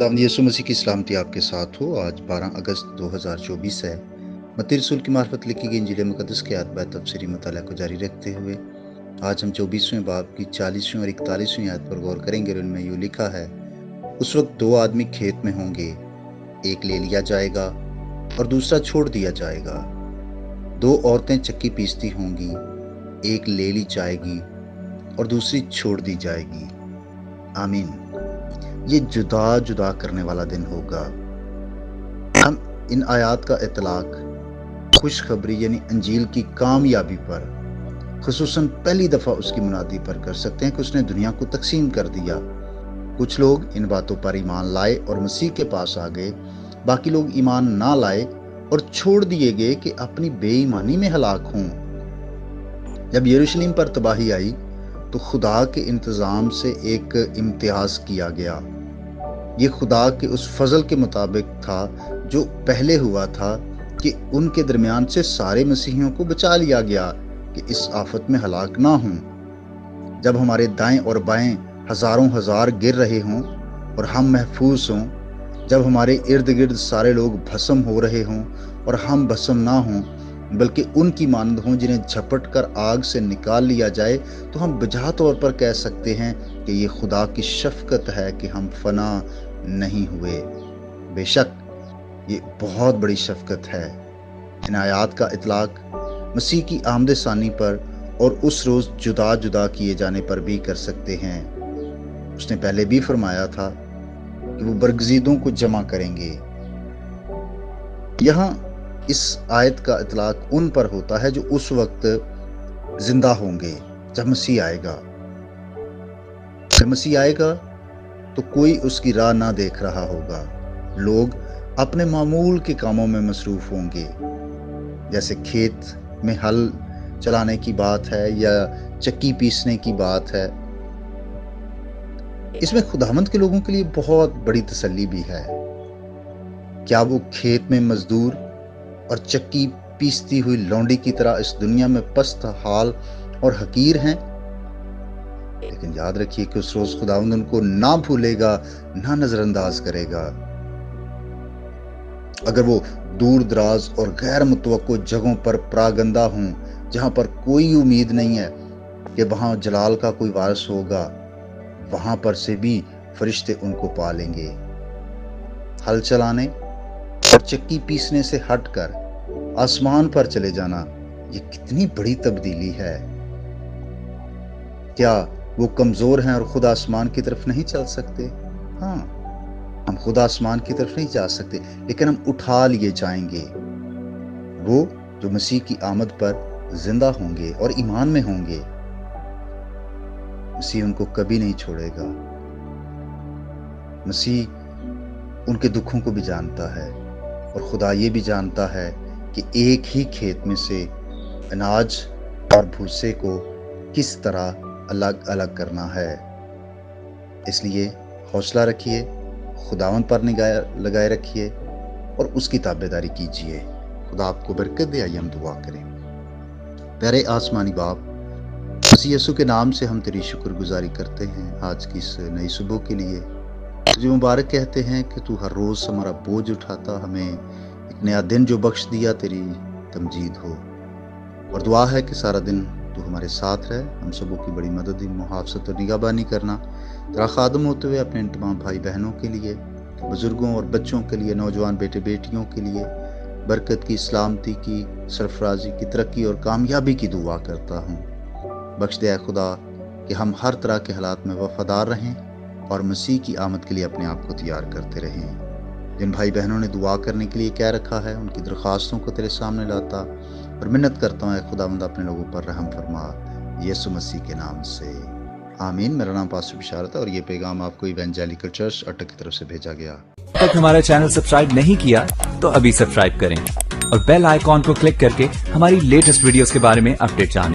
खुदावंद यीशु मसीह की सलामती आपके साथ हो। आज 12 अगस्त 2024 है। मत्ती रसूल की मार्फत लिखी गई इंजील मुक़द्दस के आयत बाय तफसीरी मुताला को जारी रखते हुए आज हम 24वें बाब की 40वीं और 41वीं आयत पर गौर करेंगे। उनमें यूँ लिखा है, उस वक्त दो आदमी खेत में होंगे, एक ले लिया जाएगा और दूसरा छोड़ दिया जाएगा। दो औरतें चक्की पीसती होंगी, एक ले ली जाएगी और दूसरी छोड़ दी जाएगी। आमीन। ये जुदा जुदा करने वाला दिन होगा। हम इन आयात का इतलाक खुशखबरी यानी अंजील की कामयाबी पर, खुसूसन पहली दफ़ा उसकी मुनादी पर कर सकते हैं कि उसने दुनिया को तकसीम कर दिया। कुछ लोग इन बातों पर ईमान लाए और मसीह के पास आ गए, बाकी लोग ईमान ना लाए और छोड़ दिए गए कि अपनी बेईमानी में हलाक हों। जब यरूशलेम पर तबाही आई तो खुदा के इंतज़ाम से एक इम्तियाज़ किया गया। ये खुदा के उस फजल के मुताबिक था जो पहले हुआ था कि उनके दरमियान से सारे मसीहियों को बचा लिया गया कि इस आफत में हलाक ना हों। जब हमारे दाएं और बाएं हज़ारों हज़ार गिर रहे हों और हम महफूज हों, जब हमारे इर्द गिर्द सारे लोग भस्म हो रहे हों और हम भस्म ना हों बल्कि उनकी मानद हों जिन्हें झपट कर आग से निकाल लिया जाए, तो हम बिजा तौर पर कह सकते हैं कि ये खुदा की शफकत है कि हम फना नहीं हुए। बेशक ये बहुत बड़ी शफकत है। इन आयात का इतलाक मसीह की आमद सानी पर और उस रोज़ जुदा जुदा किए जाने पर भी कर सकते हैं। उसने पहले भी फरमाया था कि वो बरगज़ीदों को जमा करेंगे। यहाँ इस आयत का इतलाक उन पर होता है जो उस वक्त जिंदा होंगे जब मसीह आएगा। जब मसीह आएगा तो कोई उसकी राह ना देख रहा होगा। लोग अपने मामूल के कामों में मसरूफ होंगे, जैसे खेत में हल चलाने की बात है या चक्की पीसने की बात है। इसमें खुदावंद के लोगों के लिए बहुत बड़ी तसल्ली भी है। क्या वो खेत में मजदूर और चक्की पीसती हुई लौंडी की तरह इस दुनिया में पस्त हाल और हकीर हैं? लेकिन याद रखिए कि उस रोज खुदावंद उनको ना भूलेगा, ना नजरअंदाज करेगा। अगर वो दूर दराज और गैर मुतवक्को जगहों पर प्रागंदा हों, जहां पर कोई उम्मीद नहीं है कि वहां जलाल का कोई वारिस होगा, वहां पर से भी फरिश्ते उनको पा लेंगे। हल चलाने और चक्की पीसने से हटकर आसमान पर चले जाना, ये कितनी बड़ी तब्दीली है। क्या वो कमजोर हैं और खुदा आसमान की तरफ नहीं चल सकते? हाँ, हम खुदा आसमान की तरफ नहीं जा सकते, लेकिन हम उठा लिए जाएंगे। वो जो मसीह की आमद पर जिंदा होंगे और ईमान में होंगे, मसीह उनको कभी नहीं छोड़ेगा। मसीह उनके दुखों को भी जानता है और खुदा ये भी जानता है कि एक ही खेत में से अनाज और भूसे को किस तरह अलग अलग करना है। इसलिए हौसला रखिए, खुदावंद पर निगाह लगाए रखिए और उसकी ताबेदारी कीजिए। खुदा आपको बरकत दे। आइए हम दुआ करें। प्यारे आसमानी बाप, मसीह यीशु के नाम से हम तेरी शुक्रगुजारी करते हैं आज की इस नई सुबह के लिए। तुझे मुबारक कहते हैं कि तू हर रोज़ हमारा बोझ उठाता, हमें एक नया दिन जो बख्श दिया, तेरी तमजीद हो। और दुआ है कि सारा दिन तू हमारे साथ रहे, हम सबों की बड़ी मदद, मुहाफ़ज़त और निगहबानी करना। तेरा खादम होते हुए अपने तमाम भाई बहनों के लिए, बुज़ुर्गों और बच्चों के लिए, नौजवान बेटे बेटियों के लिए बरकत की, सलामती की, सरफराजी की, तरक्की और कामयाबी की दुआ करता हूँ। बख्श दे खुदा कि हम हर तरह के हालात में वफादार रहें और मसीह की आमद के लिए अपने आप को तैयार करते रहें। जिन भाई बहनों ने दुआ करने के लिए कह रखा है, उनकी दरख्वास्तों को तेरे सामने लाता और मिन्नत करता हूँ, खुदावंद अपने लोगों पर रहम फरमा, यीशु मसीह के नाम से, आमीन। मेरा नाम पास्टर बिशारत है और ये पैगाम आपको इवेंजेलिकल चर्च अटक की तरफ से भेजा गया। तक हमारा चैनल सब्सक्राइब नहीं किया तो अभी सब्सक्राइब करें और बेल आइकॉन को क्लिक करके हमारी लेटेस्ट वीडियोस के बारे में अपडेट जानें।